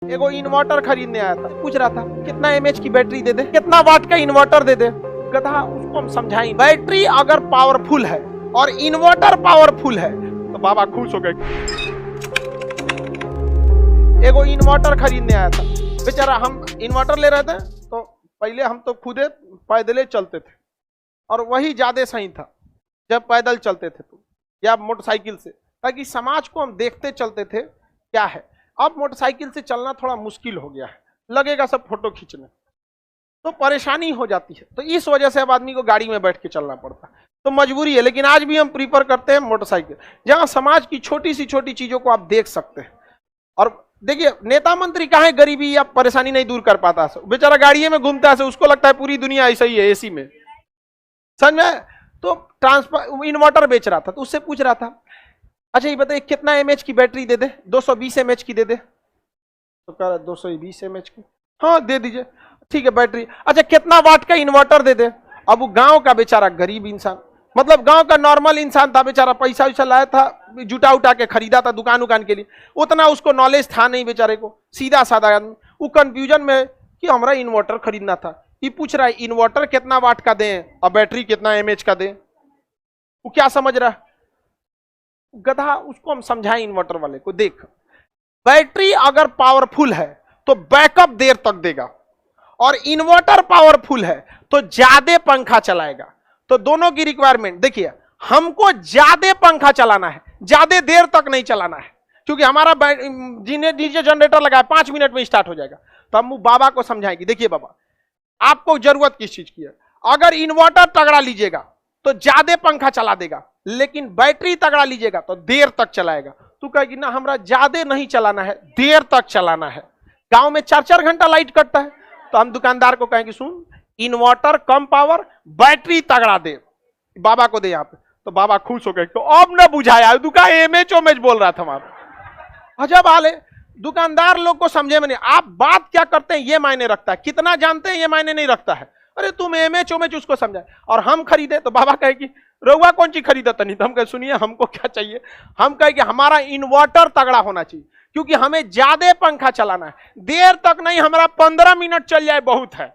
एगो इन्वर्टर खरीदने आया था, पूछ रहा था कितना एमएच की बैटरी दे दे, कितना वाट का इन्वर्टर दे दे। गधा, उसको हम समझाएं बैटरी अगर पावरफुल है और इन्वर्टर पावरफुल है तो बाबा खुश हो गए। एगो इन्वर्टर खरीदने आया था बेचारा, हम इन्वर्टर ले रहे थे तो पहले हम तो खुदे पैदले चलते थे और वही ज्यादा सही था जब पैदल चलते थे तो या मोटरसाइकिल से, ताकि समाज को हम देखते चलते थे क्या है। अब मोटरसाइकिल से चलना थोड़ा मुश्किल हो गया है, लगेगा सब फोटो खींचने, तो परेशानी हो जाती है, तो इस वजह से अब आदमी को गाड़ी में बैठ के चलना पड़ता है, तो मजबूरी है। लेकिन आज भी हम प्रीफर करते हैं मोटरसाइकिल, जहां समाज की छोटी सी छोटी चीजों को आप देख सकते हैं। और देखिए, नेता मंत्री कहाँ है, गरीबी या परेशानी नहीं दूर कर पाता, बेचारा गाड़िए में घूमता है, उसको लगता है पूरी दुनिया ऐसा ही है एसी में, समझ में। तो ट्रांसफर इन्वर्टर बेच रहा था तो उससे पूछ रहा था, अच्छा ये बताइए कितना एमएच की बैटरी दे दे, 220 एमएच की दे दे। तो कह रहा 220 एमएच की, हाँ दे दीजिए, ठीक है बैटरी। अच्छा कितना वाट का इन्वर्टर दे दे। अब वो गांव का बेचारा गरीब इंसान, मतलब गांव का नॉर्मल इंसान था बेचारा, पैसा वैसा लाया था, जुटा उठा के खरीदा था दुकान उकान के लिए, उतना उसको नॉलेज था नहीं बेचारे को, सीधा साधा आदमी। वो कंफ्यूजन में कि हमारा इन्वर्टर खरीदना था, ये पूछ रहा है इन्वर्टर कितना वाट का दें और बैटरी कितना एमएच का दें। वो क्या समझ रहा है गधा, उसको हम समझाएं इन्वर्टर वाले को, देख बैटरी अगर पावरफुल है तो बैकअप देर तक देगा, और इन्वर्टर पावरफुल है तो ज्यादा पंखा चलाएगा। तो दोनों की रिक्वायरमेंट देखिए, हमको ज्यादा पंखा चलाना है, ज्यादा देर तक नहीं चलाना है, क्योंकि हमारा डीजे जनरेटर लगा है 5 मिनट में स्टार्ट हो जाएगा। तो हम बाबा को समझाएंगे, देखिए बाबा आपको जरूरत किस चीज की है, अगर इन्वर्टर तगड़ा लीजिएगा तो ज्यादा पंखा चला देगा, लेकिन बैटरी तगड़ा लीजिएगा तो देर तक चलाएगा। तू कहेगी ना हमरा ज्यादा नहीं चलाना है, देर तक चलाना है, गांव में 4-4 घंटा लाइट कटता है, तो हम दुकानदार को कहेंगे सुन इन्वर्टर कम पावर बैटरी तगड़ा दे, बाबा को दे यहाँ पे। तो बाबा खुश हो गए, तो अब न बुझाया, दुकान एमएच ओमेच बोल रहा था हमारा। अजब हाल है, दुकानदार लोग को समझे में नहीं, आप बात क्या करते हैं ये मायने रखता है, कितना जानते हैं ये मायने नहीं रखता है। अरे तुम एमएच ओमेच उसको समझाए, और हम खरीदे तो बाबा कहे कि रउआ कौन चीज खरीदा था, नहीं तो हम कहे सुनिए हमको क्या चाहिए, हम कहे कि हमारा इन्वर्टर तगड़ा होना चाहिए, क्योंकि हमें ज्यादा पंखा चलाना है, देर तक नहीं, हमारा 15 मिनट चल जाए बहुत है,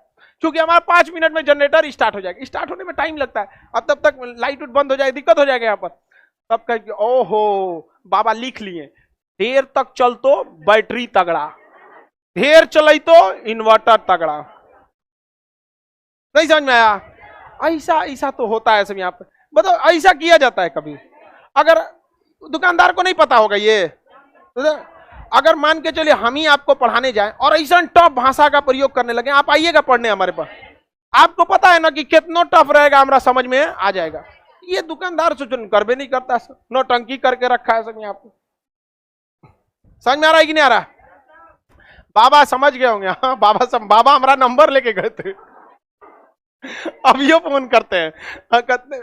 क्योंकि हमारा 5 मिनट में जनरेटर स्टार्ट हो जाएगा, स्टार्ट होने में टाइम लगता है, और तब तक लाइट बंद हो जाए, दिक्कत हो जाएगा यहाँ पर। तब कहे कि ओहो बाबा लिख लिए, देर तक चल तो बैटरी तगड़ा, देर चले तो इन्वर्टर तगड़ा। नहीं समझ में आया? ऐसा ऐसा तो होता है सब यहाँ पे, बताओ ऐसा किया जाता है कभी? अगर दुकानदार को नहीं पता होगा ये, तो अगर मान के चलिए हम ही आपको पढ़ाने जाएं और ऐसा टफ भाषा का प्रयोग करने लगे, आप आइएगा पढ़ने हमारे पास, आपको पता है ना कि कितना टफ रहेगा, हमारा समझ में आ जाएगा। ये दुकानदार सोचो करबे नहीं करता, नौटंकी करके रखा है सब यहाँ पे। समझ में आ रहा है कि नहीं आ रहा? बाबा समझ गए होंगे, हाँ बाबा हमारा नंबर लेके गए थे, अभियो फोन करते हैं,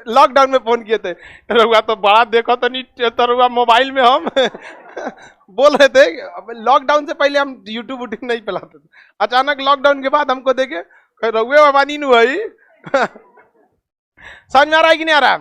लॉकडाउन में फोन किए थे, रुआ तो बड़ा देखो तो नहीं, तो रुआ मोबाइल में हम बोल रहे थे, लॉकडाउन से पहले हम यूट्यूब वूट्यूब नहीं चलाते थे, अचानक लॉकडाउन के बाद हमको देखे रुए बाबा नी नु है। समझ में आ रहा है कि नहीं आ रहा?